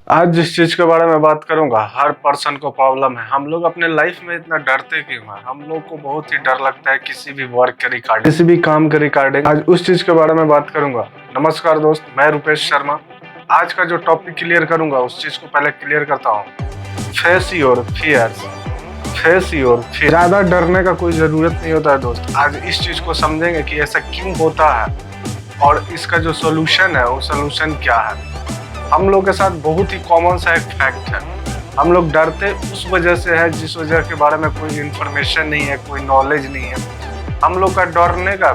आज जिस चीज के बारे में बात करूंगा, हर पर्सन को प्रॉब्लम है। हम लोग अपने लाइफ में इतना डरते क्यों हैं? हम लोग को बहुत ही डर लगता है किसी भी वर्क के रिगार्डिंग, किसी भी काम के रिगार्डिंग। आज उस चीज के बारे में बात करूंगा। नमस्कार दोस्त, मैं रुपेश शर्मा। आज का जो टॉपिक क्लियर करूंगा, उस चीज को पहले क्लियर करता हूँ। Face your fears. Face your fear. ज्यादा डरने का कोई जरूरत नहीं होता है दोस्त। आज इस चीज को समझेंगे कि ऐसा क्यों होता है और इसका जो सोल्यूशन है वो सोल्यूशन क्या है। हम लोग के साथ बहुत ही कॉमन सा एक फैक्ट है। हम लोग डरते उस वजह से है जिस वजह के बारे में कोई इन्फॉर्मेशन नहीं है, कोई नॉलेज नहीं है। हम लोग का डरने का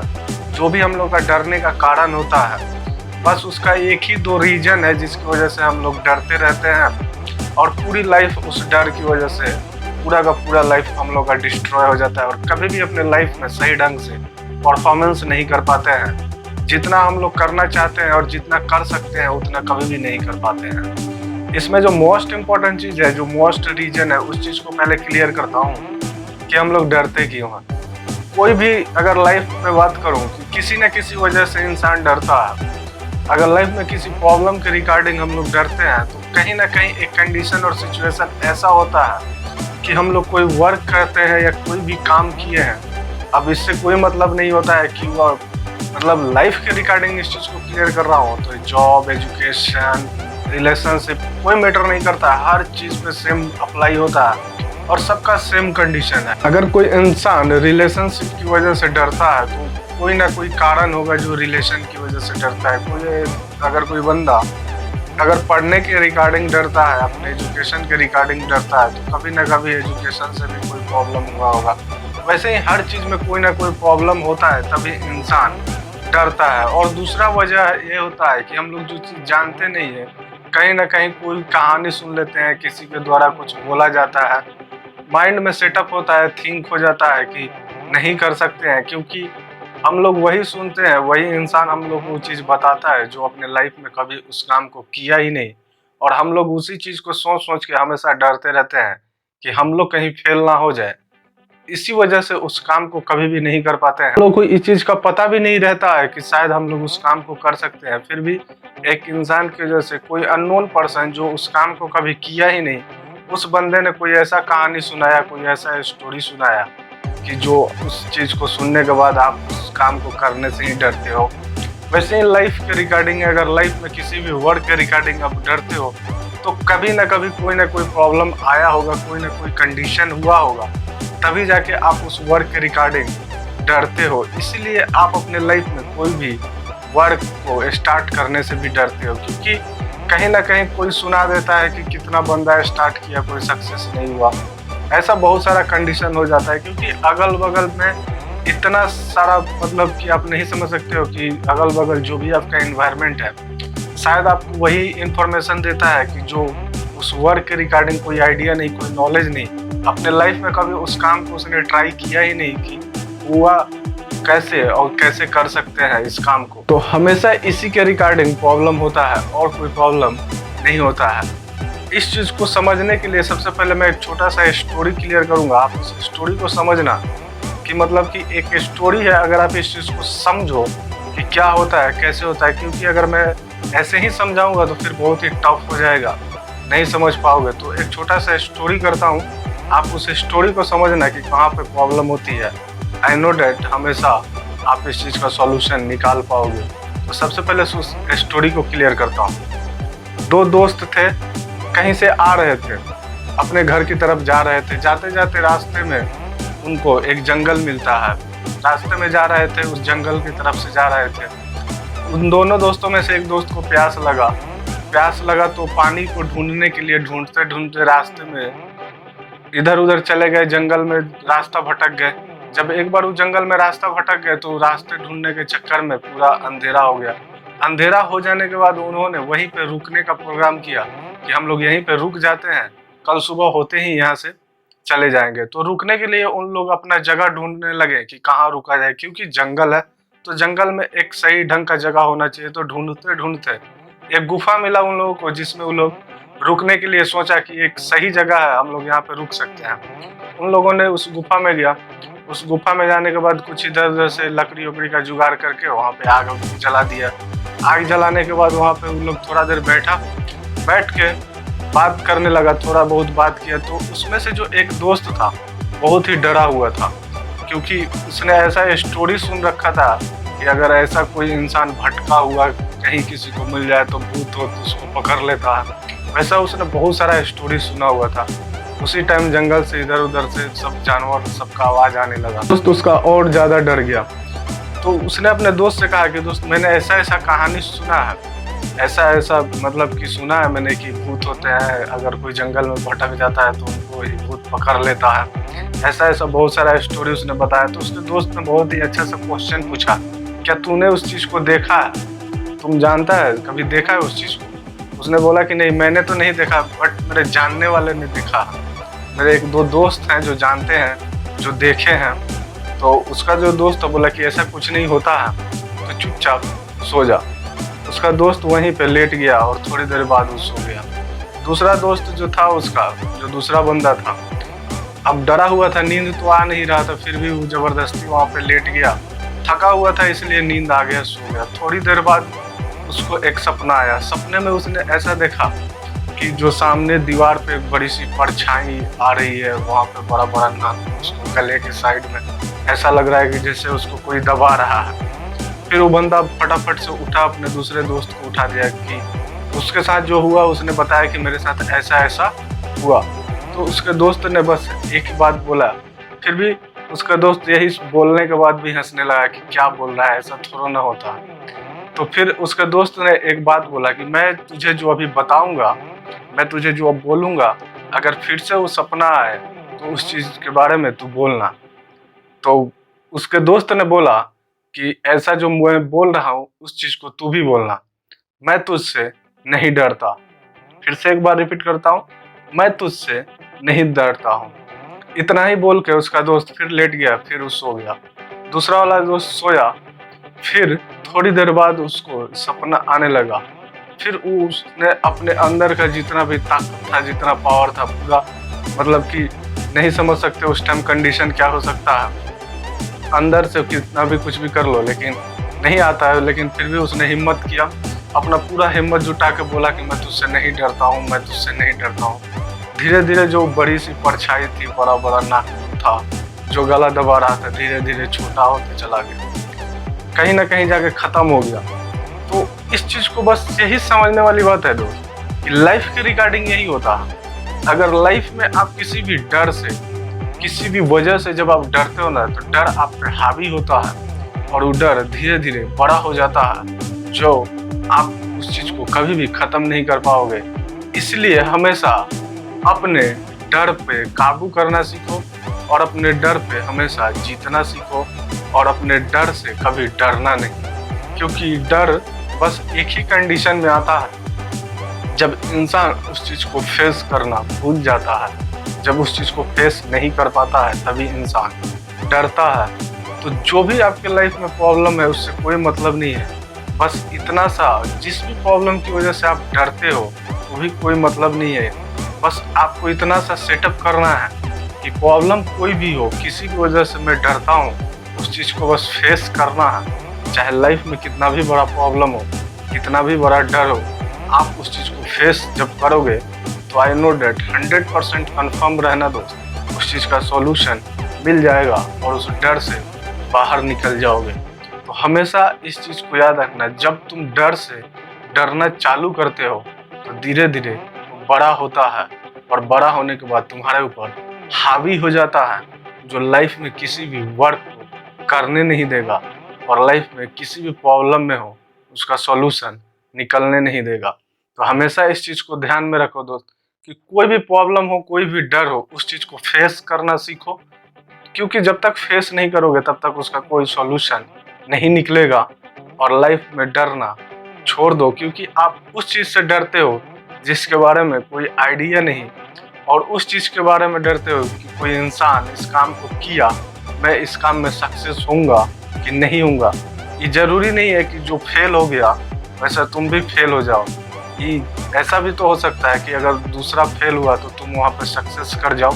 जो भी हम लोग का डरने का कारण होता है, बस उसका एक ही दो रीजन है जिसकी वजह से हम लोग डरते रहते हैं और पूरी लाइफ उस डर की वजह से पूरा का पूरा लाइफ हम लोग का डिस्ट्रॉय हो जाता है और कभी भी अपने लाइफ में सही ढंग से परफॉर्मेंस नहीं कर पाते हैं। जितना हम लोग करना चाहते हैं और जितना कर सकते हैं उतना कभी भी नहीं कर पाते हैं। इसमें जो मोस्ट इम्पोर्टेंट चीज़ है, जो मोस्ट रीजन है, उस चीज़ को पहले क्लियर करता हूँ कि हम लोग डरते क्यों हैं। कोई भी अगर लाइफ में बात करूँ कि किसी न किसी वजह से इंसान डरता है। अगर लाइफ में किसी प्रॉब्लम के रिगार्डिंग हम लोग डरते हैं तो कहीं ना कहीं एक कंडीशन और सिचुएशन ऐसा होता है कि हम लोग कोई वर्क करते हैं या कोई भी काम किए हैं। अब इससे कोई मतलब नहीं होता है कि वो मतलब लाइफ के रिगार्डिंग इस चीज़ को क्लियर कर रहा हूँ तो जॉब, एजुकेशन, रिलेशनशिप कोई मैटर नहीं करता है। हर चीज़ पे सेम अप्लाई होता है और सबका सेम कंडीशन है। अगर कोई इंसान रिलेशनशिप की वजह से डरता है तो कोई ना कोई कारण होगा जो रिलेशन की वजह से डरता है। अगर कोई बंदा अगर पढ़ने के रिगार्डिंग डरता है, अपने एजुकेशन के रिगार्डिंग डरता है, तो कभी ना कभी एजुकेशन से भी कोई प्रॉब्लम हुआ होगा। वैसे ही हर चीज़ में कोई ना कोई प्रॉब्लम होता है, तभी इंसान डरता है। और दूसरा वजह ये होता है कि हम लोग जो चीज़ जानते नहीं है, कहीं ना कहीं कोई कहानी सुन लेते हैं, किसी के द्वारा कुछ बोला जाता है, माइंड में सेटअप होता है, थिंक हो जाता है कि नहीं कर सकते हैं, क्योंकि हम लोग वही सुनते हैं, वही इंसान हम लोग को वो चीज़ बताता है जो अपने लाइफ में कभी उस काम को किया ही नहीं। और हम लोग उसी चीज़ को सोच सोच के हमेशा डरते रहते हैं कि हम लोग कहीं फेल ना हो जाए। इसी वजह से उस काम को कभी भी नहीं कर पाते हैं। हम लोग को इस चीज़ का पता भी नहीं रहता है कि शायद हम लोग उस काम को कर सकते हैं। फिर भी एक इंसान की वजह से कोई अननोन पर्सन जो उस काम को कभी किया ही नहीं, उस बंदे ने कोई ऐसा कहानी सुनाया, कोई ऐसा स्टोरी सुनाया कि जो उस चीज़ को सुनने के बाद आप उस काम को करने से ही डरते हो। वैसे ही लाइफ के रिगार्डिंग, अगर लाइफ में किसी भी वर्क के रिगार्डिंग आप डरते हो तो कभी ना कभी कोई ना कोई प्रॉब्लम आया होगा, कोई ना कोई कंडीशन हुआ होगा, तभी जाके आप उस वर्क के रिगार्डिंग डरते हो। इसीलिए आप अपने लाइफ में कोई भी वर्क को स्टार्ट करने से भी डरते हो, क्योंकि कहीं ना कहीं कोई सुना देता है कि कितना बंदा स्टार्ट किया, कोई सक्सेस नहीं हुआ। ऐसा बहुत सारा कंडीशन हो जाता है, क्योंकि अगल बगल में इतना सारा मतलब कि आप नहीं समझ सकते हो कि अगल बगल जो भी आपका एनवायरनमेंट है, शायद आपको वही इंफॉर्मेशन देता है कि जो उस वर्क के रिगार्डिंग कोई आइडिया नहीं, कोई नॉलेज नहीं, अपने लाइफ में कभी उस काम को उसने ट्राई किया ही नहीं कि हुआ कैसे और कैसे कर सकते हैं इस काम को। तो हमेशा इसी के रिगार्डिंग प्रॉब्लम होता है और कोई प्रॉब्लम नहीं होता है। इस चीज़ को समझने के लिए सबसे पहले मैं एक छोटा सा स्टोरी क्लियर करूंगा। आप उस स्टोरी को समझना कि मतलब कि एक स्टोरी है, अगर आप इस चीज़ को समझो कि क्या होता है, कैसे होता है, क्योंकि अगर मैं ऐसे ही समझाऊंगा तो फिर बहुत ही टफ हो जाएगा, नहीं समझ पाओगे। तो एक छोटा सा स्टोरी करता हूँ, आप उस स्टोरी को समझना कि कहाँ पे प्रॉब्लम होती है। आई नो डैट हमेशा आप इस चीज़ का सॉल्यूशन निकाल पाओगे। तो सबसे पहले उस स्टोरी को क्लियर करता हूँ। दो दोस्त थे, कहीं से आ रहे थे, अपने घर की तरफ जा रहे थे। जाते जाते रास्ते में उनको एक जंगल मिलता है। रास्ते में जा रहे थे, उस जंगल की तरफ से जा रहे थे। उन दोनों दोस्तों में से एक दोस्त को प्यास लगा तो पानी को ढूंढने के लिए ढूंढते ढूंढते रास्ते में इधर उधर चले गए, जंगल में रास्ता भटक गए। जब एक बार उस जंगल में रास्ता भटक गए तो रास्ते ढूंढने के चक्कर में पूरा अंधेरा हो गया। अंधेरा हो जाने के बाद उन्होंने वहीं पे रुकने का प्रोग्राम किया कि हम लोग यहीं पे रुक जाते हैं, कल सुबह होते ही यहाँ से चले जाएंगे। तो रुकने के लिए उन लोग अपना जगह ढूंढने लगे कि कहाँ रुका जाए, क्योंकि जंगल है तो जंगल में एक सही ढंग का जगह होना चाहिए। तो ढूंढते ढूंढते एक गुफा मिला उन लोगों को, जिसमें वो लोग रुकने के लिए सोचा कि एक सही जगह है, हम लोग यहाँ पे रुक सकते हैं। उन लोगों ने उस गुफा में गया। उस गुफा में जाने के बाद कुछ इधर उधर से लकड़ी उकड़ी का जुगाड़ करके वहाँ पे आग जला दिया। आग जलाने के बाद वहाँ पे उन लोग थोड़ा देर बैठ के बात करने लगा, थोड़ा बहुत बात किया, तो उसमें से जो एक दोस्त था बहुत ही डरा हुआ था, क्योंकि उसने ऐसा स्टोरी सुन रखा था कि अगर ऐसा कोई इंसान भटका हुआ कहीं किसी को मिल जाए तो भूत हो तो उसको पकड़ लेता है। वैसा उसने बहुत सारा स्टोरी सुना हुआ था। उसी टाइम जंगल से इधर उधर से सब जानवर सबका आवाज़ आने लगा। दोस्त उसका और ज़्यादा डर गया, तो उसने अपने दोस्त से कहा कि दोस्त मैंने ऐसा ऐसा कहानी सुना है, ऐसा ऐसा मतलब कि सुना है मैंने कि भूत होते हैं, अगर कोई जंगल में भटक जाता है तो उनको ही भूत पकड़ लेता है। ऐसा ऐसा बहुत सारा स्टोरी उसने बताया। तो उसके दोस्त ने बहुत ही अच्छा सा क्वेश्चन पूछा, क्या तूने उस चीज़ को देखा है, तुम जानता है, कभी देखा है उस चीज़ को? उसने बोला कि नहीं मैंने तो नहीं देखा, बट मेरे जानने वाले ने देखा। मेरे एक दो दोस्त हैं जो जानते हैं, जो देखे हैं। तो उसका जो दोस्त बोला कि ऐसा कुछ नहीं होता है, तो चुपचाप सो जा। उसका दोस्त वहीं पे लेट गया और थोड़ी देर बाद वो सो गया। दूसरा दोस्त जो था उसका, जो दूसरा बंदा था, अब डरा हुआ था, नींद तो आ नहीं रहा था, फिर भी वो ज़बरदस्ती वहाँ पे लेट गया। थका हुआ था इसलिए नींद आ गया, सो गया। थोड़ी देर बाद उसको एक सपना आया। सपने में उसने ऐसा देखा कि जो सामने दीवार पे एक बड़ी सी परछाई आ रही है, वहाँ पे बड़ा बड़ा नाक उसको गले के साइड में ऐसा लग रहा है कि जैसे उसको कोई दबा रहा है। फिर वो बंदा फटाफट से उठा, अपने दूसरे दोस्त को उठा दिया कि उसके साथ जो हुआ उसने बताया कि मेरे साथ ऐसा ऐसा हुआ। तो उसके दोस्त ने बस एक ही बात बोला, फिर भी उसका दोस्त यही बोलने के बाद भी हंसने लगा कि क्या बोल रहा है, ऐसा थोड़ा ना होता। तो फिर उसके दोस्त ने एक बात बोला कि मैं तुझे जो अभी बताऊंगा, मैं तुझे जो अब बोलूंगा, अगर फिर से वो सपना आए तो उस चीज़ के बारे में तू बोलना। तो उसके दोस्त ने बोला कि ऐसा जो मैं बोल रहा हूँ उस चीज़ को तू भी बोलना, मैं तुझसे नहीं डरता। फिर से एक बार रिपीट करता हूँ, मैं तुझसे नहीं डरता हूँ। इतना ही बोल के उसका दोस्त फिर लेट गया, फिर वो सो गया। दूसरा वाला दोस्त सोया, फिर थोड़ी देर बाद उसको सपना आने लगा। फिर उसने अपने अंदर का जितना भी ताकत था, जितना पावर था पूरा, मतलब कि नहीं समझ सकते उस टाइम कंडीशन क्या हो सकता है, अंदर से कितना भी कुछ भी कर लो लेकिन नहीं आता है। लेकिन फिर भी उसने हिम्मत किया, अपना पूरा हिम्मत जुटा के बोला कि मैं तुझसे नहीं डरता हूँ, मैं तुझसे नहीं डरता हूँ। धीरे धीरे जो बड़ी सी परछाई थी, बड़ा बड़ा नाक था जो गला दबा रहा था, धीरे धीरे छोटा होते चला गया, कहीं ना कहीं जाके खत्म हो गया। तो इस चीज को बस यही समझने वाली बात है दोस्त कि लाइफ के रिगार्डिंग यही होता है। अगर लाइफ में आप किसी भी डर से, किसी भी वजह से जब आप डरते हो ना, तो डर आप पे हावी होता है और वो डर धीरे धीरे बड़ा हो जाता है, जो आप उस चीज को कभी भी खत्म नहीं कर पाओगे। इसलिए हमेशा अपने डर पे काबू करना सीखो और अपने डर पे हमेशा जीतना सीखो और अपने डर से कभी डरना नहीं, क्योंकि डर बस एक ही कंडीशन में आता है, जब इंसान उस चीज़ को फेस करना भूल जाता है। जब उस चीज़ को फेस नहीं कर पाता है तभी इंसान डरता है। तो जो भी आपके लाइफ में प्रॉब्लम है उससे कोई मतलब नहीं है, बस इतना सा, जिस भी प्रॉब्लम की वजह से आप डरते हो वो भी कोई मतलब नहीं है। बस आपको इतना सा सेटअप करना है कि प्रॉब्लम कोई भी हो, किसी की वजह से मैं डरता हूँ, उस चीज़ को बस फेस करना है। चाहे लाइफ में कितना भी बड़ा प्रॉब्लम हो, कितना भी बड़ा डर हो, आप उस चीज़ को फेस जब करोगे तो आई नो डेट 100% कन्फर्म रहना दोस्त, उस चीज़ का सॉल्यूशन मिल जाएगा और उस डर से बाहर निकल जाओगे। तो हमेशा इस चीज़ को याद रखना, जब तुम डर से डरना चालू करते हो तो धीरे धीरे बड़ा होता है और बड़ा होने के बाद तुम्हारे ऊपर हावी हो जाता है, जो लाइफ में किसी भी वर्क को करने नहीं देगा और लाइफ में किसी भी प्रॉब्लम में हो उसका सॉल्यूशन निकलने नहीं देगा। तो हमेशा इस चीज़ को ध्यान में रखो दोस्त कि कोई भी प्रॉब्लम हो, कोई भी डर हो, उस चीज़ को फेस करना सीखो, क्योंकि जब तक फेस नहीं करोगे तब तक उसका कोई सॉल्यूशन नहीं निकलेगा। और लाइफ में डरना छोड़ दो, क्योंकि आप उस चीज़ से डरते हो जिसके बारे में कोई आइडिया नहीं, और उस चीज़ के बारे में डरते हो कि कोई इंसान इस काम को किया, मैं इस काम में सक्सेस होऊंगा कि नहीं होऊंगा। ये ज़रूरी नहीं है कि जो फेल हो गया वैसा तुम भी फेल हो जाओ। ये ऐसा भी तो हो सकता है कि अगर दूसरा फेल हुआ तो तुम वहाँ पर सक्सेस कर जाओ।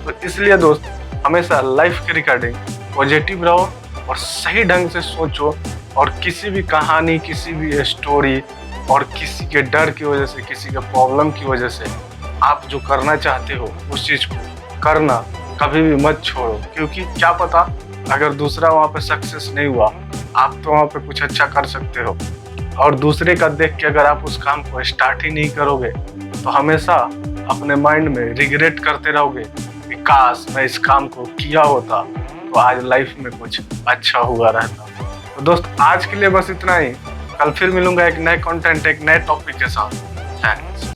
तो इसलिए दोस्त हमेशा लाइफ के रिगार्डिंग पॉजिटिव रहो और सही ढंग से सोचो, और किसी भी कहानी, किसी भी स्टोरी और किसी के डर की वजह से, किसी के प्रॉब्लम की वजह से आप जो करना चाहते हो उस चीज को करना कभी भी मत छोड़ो, क्योंकि क्या पता अगर दूसरा वहाँ पे सक्सेस नहीं हुआ, आप तो वहाँ पे कुछ अच्छा कर सकते हो। और दूसरे का देख के अगर आप उस काम को स्टार्ट ही नहीं करोगे तो हमेशा अपने माइंड में रिग्रेट करते रहोगे कि काश मैं इस काम को किया होता तो आज लाइफ में कुछ अच्छा हुआ रहता। तो दोस्त आज के लिए बस इतना ही। कल फिर मिलूंगा एक नए कंटेंट, एक नए टॉपिक के साथ। थैंक्स।